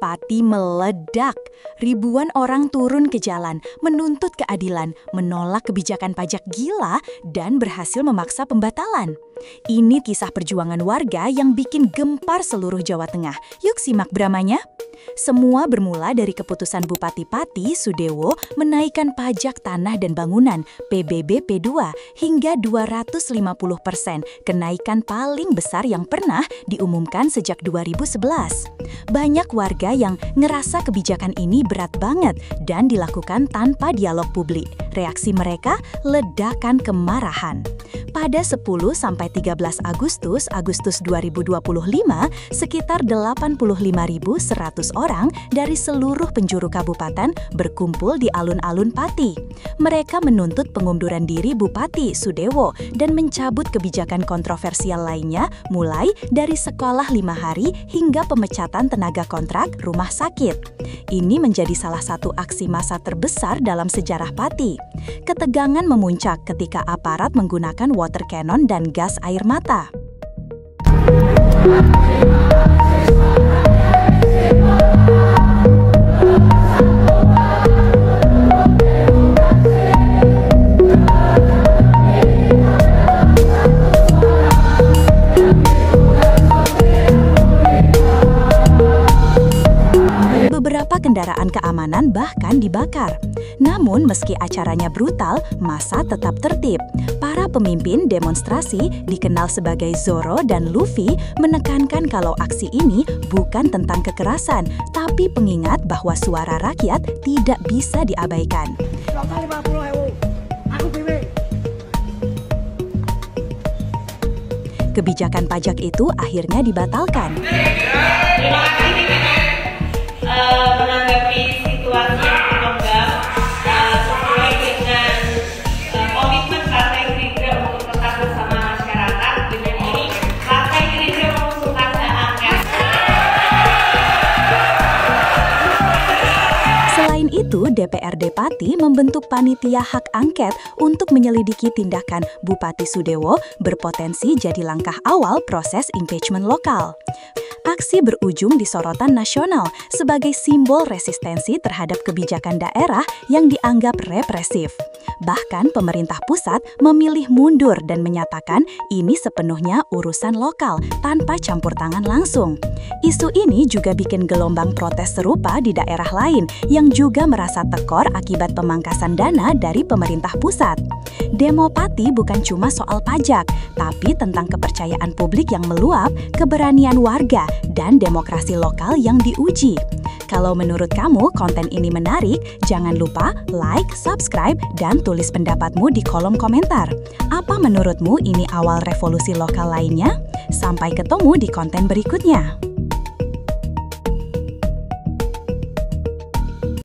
Pati meledak. Ribuan orang turun ke jalan, menuntut keadilan, menolak kebijakan pajak gila, dan berhasil memaksa pembatalan. Ini kisah perjuangan warga yang bikin gempar seluruh Jawa Tengah. Yuk simak dramanya. Semua bermula dari keputusan Bupati Pati Sudewo menaikkan pajak tanah dan bangunan PBB P2 hingga 250%, kenaikan paling besar yang pernah diumumkan sejak 2011. Banyak warga yang ngerasa kebijakan ini berat banget dan dilakukan tanpa dialog publik. Reaksi mereka ledakan kemarahan. Pada 10–13 Agustus 2025, sekitar 85.100 orang dari seluruh penjuru kabupaten berkumpul di alun-alun Pati. Mereka menuntut pengunduran diri Bupati Sudewo dan mencabut kebijakan kontroversial lainnya, mulai dari sekolah 5 hari hingga pemecatan tenaga kontrak rumah sakit. Ini menjadi salah satu aksi massa terbesar dalam sejarah Pati. Ketegangan memuncak ketika aparat menggunakan water cannon dan gas air mata. Beberapa kendaraan keamanan bahkan dibakar. Namun meski acaranya brutal, massa tetap tertib. Para pemimpin demonstrasi, dikenal sebagai Zoro dan Luffy, menekankan kalau aksi ini bukan tentang kekerasan, tapi pengingat bahwa suara rakyat tidak bisa diabaikan. Kebijakan pajak itu akhirnya dibatalkan. Menanggapi situasi yang berkembang sesuai dengan komitmen Partai Gerindra untuk tetap bersama masyarakat. Dengan ini, Partai Gerindra mengusulkan hak angket. Selain itu, DPRD Pati membentuk panitia hak angket untuk menyelidiki tindakan Bupati Sudewo berpotensi jadi langkah awal proses impeachment lokal. Aksi berujung di sorotan nasional sebagai simbol resistensi terhadap kebijakan daerah yang dianggap represif. Bahkan pemerintah pusat memilih mundur dan menyatakan ini sepenuhnya urusan lokal tanpa campur tangan langsung. Isu ini juga bikin gelombang protes serupa di daerah lain yang juga merasa tekor akibat pemangkasan dana dari pemerintah pusat. Demo Pati bukan cuma soal pajak, tapi tentang kepercayaan publik yang meluap, keberanian warga, dan demokrasi lokal yang diuji. Kalau menurut kamu konten ini menarik, jangan lupa like, subscribe, dan tulis pendapatmu di kolom komentar. Apa menurutmu ini awal revolusi lokal lainnya? Sampai ketemu di konten berikutnya.